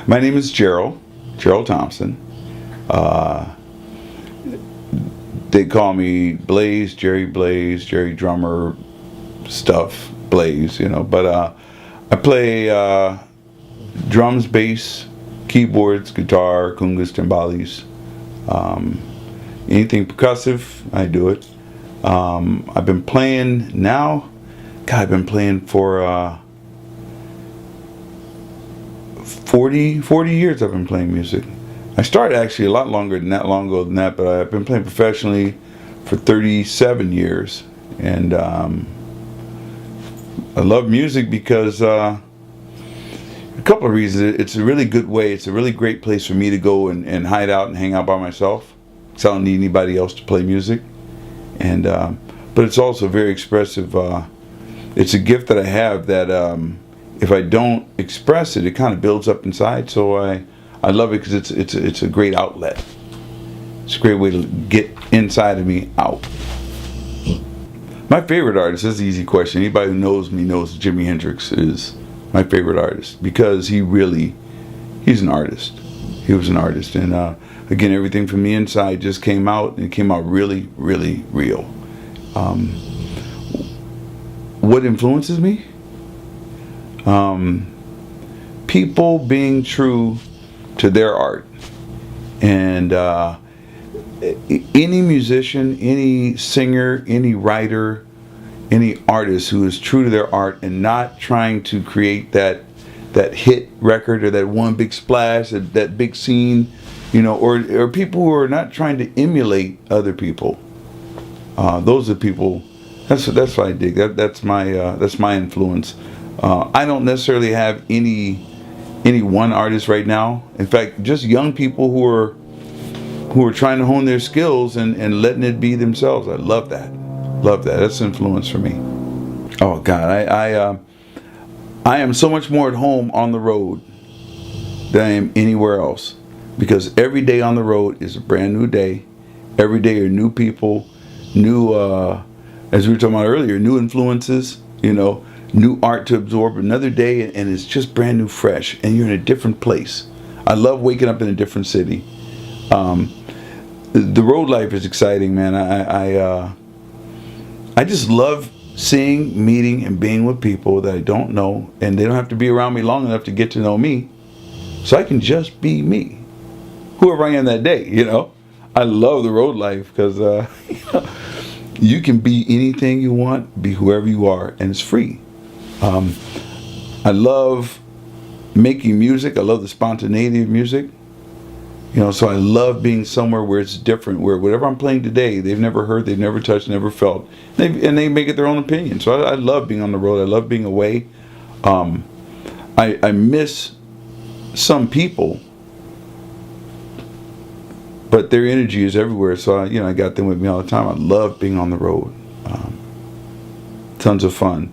My name is Jeryl Thompson. Uh, they call me Blaze, Jerry Drummer stuff, Blaze, But I play drums, bass, keyboards, guitar, congas, timbales, anything percussive, I do it. I've been playing now. God, I've been playing for 40 years. I've been playing music. I started actually a lot longer long ago than that, but I've been playing professionally for 37 years. And I love music because a couple of reasons. It's a really good way. It's a really great place for me to go and hide out and hang out by myself. So I don't need anybody else to play music. And but it's also very expressive. It's a gift that I have that if I don't express it, it kind of builds up inside. So I love it because it's a great outlet. It's a great way to get inside of me out. My favorite artist, that's the easy question. Anybody who knows me knows Jimi Hendrix is my favorite artist because he's an artist. He was an artist. And again, everything from the inside just came out, and it came out really, really real. What influences me? People being true to their art. And any musician, any singer, any writer, any artist who is true to their art and not trying to create that hit record or that one big splash, that big scene, or people who are not trying to emulate other people. Those are people. That's what I dig. That's my influence. I don't necessarily have any one artist right now. In fact, just young people who are trying to hone their skills and letting it be themselves. I love that. That's influence for me. Oh God, I am so much more at home on the road than I am anywhere else, because every day on the road is a brand new day. Every day are new people, new as we were talking about earlier, new influences, new art to absorb. Another day and it's just brand new, fresh, and you're in a different place. I love waking up in a different city. The road life is exciting, man. I just love seeing, meeting, and being with people that I don't know, and they don't have to be around me long enough to get to know me, so I can just be me, whoever I am that day. I love the road life because you can be anything you want, be whoever you are, and it's free. I love making music. I love the spontaneity of music. So I love being somewhere where it's different, where whatever I'm playing today, they've never heard, they've never touched, never felt, and they make it their own opinion. So I love being on the road. I love being away. I miss some people, but their energy is everywhere. So I got them with me all the time. I love being on the road. Tons of fun.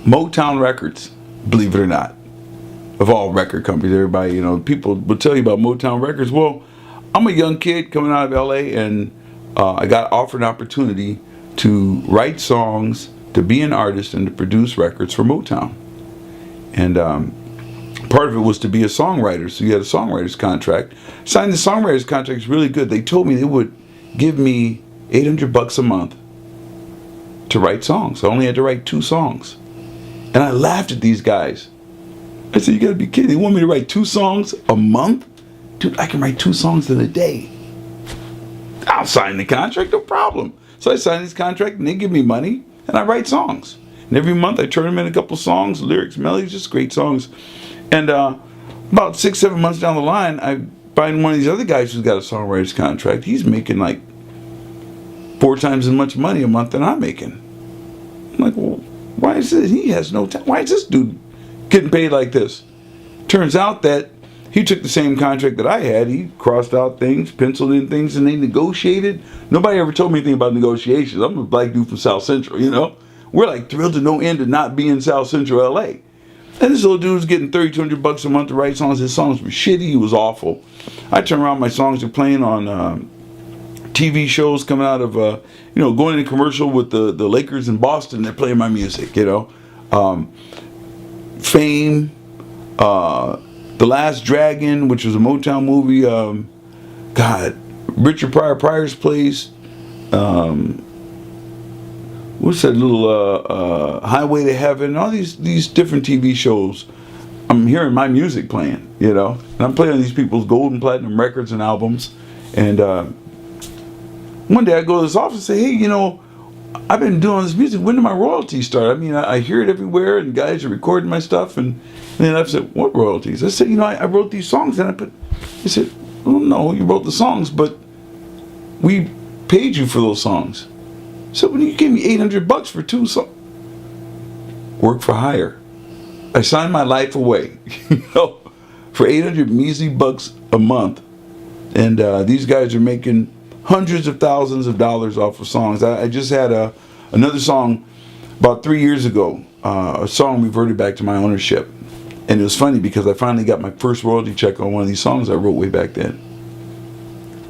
Motown Records, believe it or not. Of all record companies, everybody, people will tell you about Motown Records. Well, I'm a young kid coming out of LA, and I got offered an opportunity to write songs, to be an artist, and to produce records for Motown. And part of it was to be a songwriter, so you had a songwriter's contract. Signed the songwriter's contract. Is really good. They told me they would give me $800 a month to write songs. I only had to write 2 songs, and I laughed at these guys. I said, you gotta be kidding. They want me to write 2 songs a month? Dude, I can write 2 songs in a day. I'll sign the contract, no problem. So I signed this contract, and they give me money, and I write songs. And every month I turn them in a couple songs, lyrics, melodies, just great songs. And about 6-7 months down the line, I find one of these other guys who's got a songwriter's contract. He's making like 4 times as much money a month than I'm making. I'm like, well, why is this? He has no time. Why is this dude getting paid like this? Turns out that he took the same contract that I had. He crossed out things, penciled in things, and they negotiated. Nobody ever told me anything about negotiations. I'm a black dude from South Central, We're like thrilled to no end to not be in South Central LA. And this little dude's getting $3,200 a month to write songs. His songs were shitty. He was awful. I turn around, my songs are playing on TV shows coming out of, going in a commercial with the Lakers in Boston. They're playing my music, Fame, the The Last Dragon, which was a Motown movie. God, Richard Pryor's Place. What's that little Highway to Heaven? All these different TV shows. I'm hearing my music playing, you know, and I'm playing these people's gold and platinum records and albums. And one day I go to this office and say, hey, you know, I've been doing this music. When did my royalties start? I mean, I hear it everywhere, and guys are recording my stuff. And then I said, what royalties? I said, you know, I wrote these songs, and he said, well, no, you wrote the songs, but we paid you for those songs. So when you gave me $800 for 2 songs, work for hire. I signed my life away, you know, for 800 measly bucks a month, and these guys are making hundreds of thousands of dollars off of songs. I just had another song about 3 years ago, a song reverted back to my ownership, and it was funny because I finally got my first royalty check on one of these songs I wrote way back then.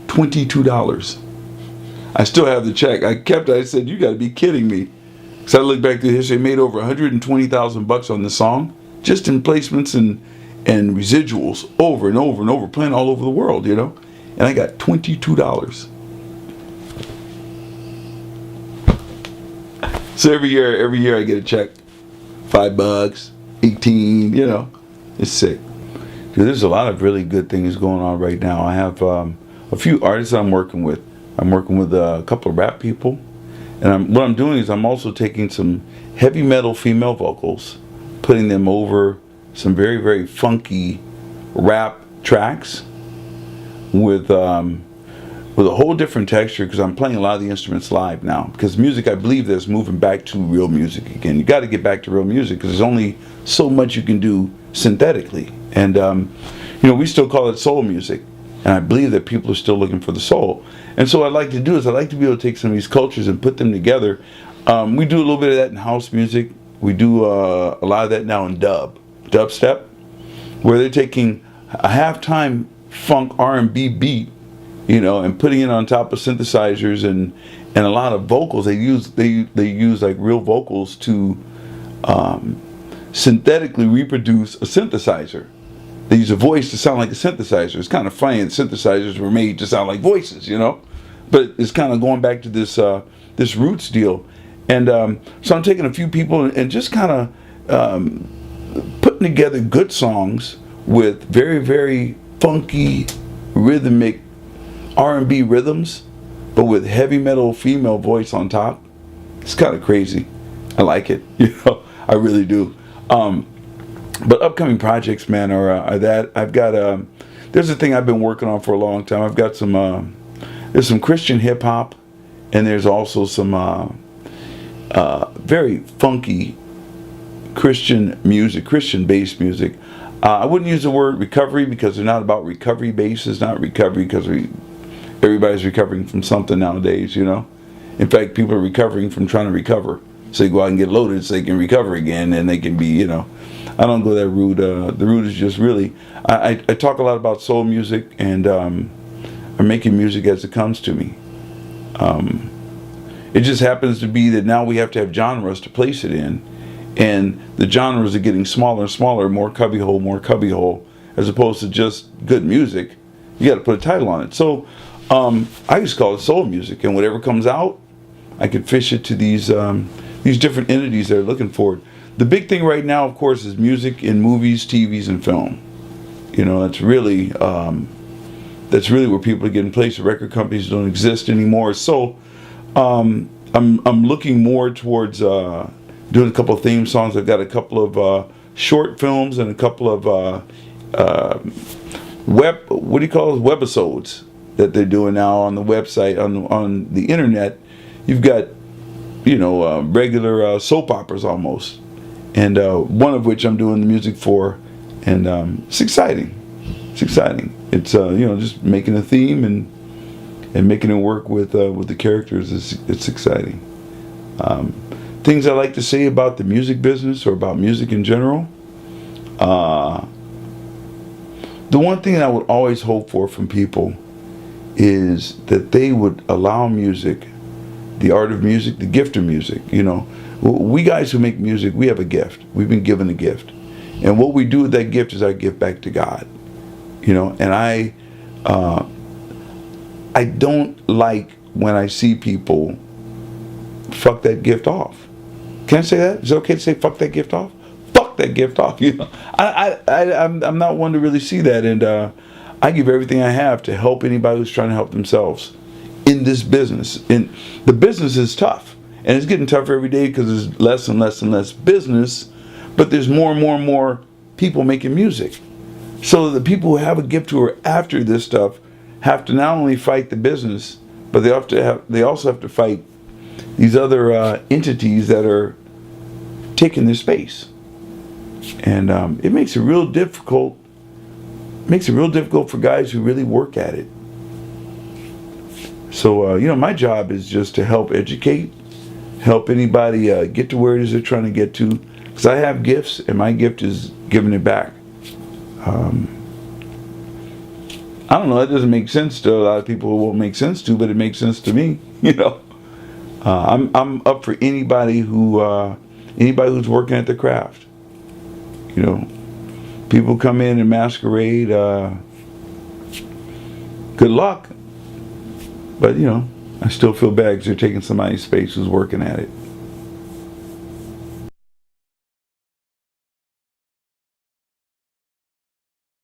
$22. I still have the check. I kept it. I said, you got to be kidding me. So I looked back through history, I made over $120,000 on the song, just in placements and residuals over and over and over, playing all over the world, you know. And I got $22. So every year I get a check, $5, 18, you know. It's sick. Dude, there's a lot of really good things going on right now. I have a few artists I'm working with. I'm working with a couple of rap people. And what I'm doing is I'm also taking some heavy metal female vocals, putting them over some very, very funky rap tracks with a whole different texture, because I'm playing a lot of the instruments live now. Because music, I believe, that's moving back to real music again. You got to get back to real music, because there's only so much you can do synthetically. And you know, we still call it soul music, and I believe that people are still looking for the soul. And so what I'd like to do is I'd like to be able to take some of these cultures and put them together. We do a little bit of that in house music. We do a lot of that now in dubstep, where they're taking a halftime funk R&B beat, you know, and putting it on top of synthesizers and a lot of vocals. They use like real vocals to synthetically reproduce a synthesizer. They use a voice to sound like a synthesizer. It's kind of funny that synthesizers were made to sound like voices, you know. But it's kind of going back to this this roots deal. And so I'm taking a few people and just kind of putting together good songs with very, very funky, rhythmic R&B rhythms, but with heavy metal female voice on top. It's kind of crazy. I like it, you know. I really do. But upcoming projects, man, are that I've got there's a thing I've been working on for a long time. I've got some there's some Christian hip hop, and there's also some very funky Christian music, Christian based music. I wouldn't use the word recovery, because they're not about recovery based. It's not recovery, because everybody's recovering from something nowadays, you know. In fact, people are recovering from trying to recover, so they go out and get loaded so they can recover again, and they can be, you know. I don't go that route. The route is just really, I talk a lot about soul music, and I'm making music as it comes to me. It just happens to be that now we have to have genres to place it in, and the genres are getting smaller and smaller, more cubbyhole, as opposed to just good music. You got to put a title on it. So I just call it soul music, and whatever comes out, I can fish it to these different entities that are looking for it. The big thing right now, of course, is music in movies, TVs, and film. You know, that's really where people are getting placed. The record companies don't exist anymore. So I'm looking more towards doing a couple of theme songs. I've got a couple of short films and a couple of webisodes that they're doing now on the website, on the internet. You've got, you know, regular soap operas almost. And one of which I'm doing the music for, and it's exciting. It's exciting. It's you know, just making a theme and making it work with the characters. It's exciting. Things I like to say about the music business, or about music in general. The one thing that I would always hope for from people is that they would allow music, the art of music, the gift of music, you know. We guys who make music, we have a gift. We've been given a gift. And what we do with that gift is our gift back to God. You know, and I don't like when I see people fuck that gift off. Can I say that? Is it okay to say fuck that gift off? Fuck that gift off. You know, I'm not one to really see that, and I give everything I have to help anybody who's trying to help themselves in this business. And the business is tough, and it's getting tougher every day because there's less and less and less business, but there's more and more and more people making music. So the people who have a gift who are after this stuff have to not only fight the business, but they also have to fight these other entities that are taking their space, and it makes it real difficult. Makes it real difficult for guys who really work at it. So you know, my job is just to help educate, help anybody get to where it is they're trying to get to. Because I have gifts, and my gift is giving it back. I don't know. That doesn't make sense to a lot of people. It won't make sense to, but it makes sense to me. You know, I'm up for anybody who's working at the craft. You know, people come in and masquerade. Good luck, but you know, I still feel bad because they're taking somebody's space who's working at it.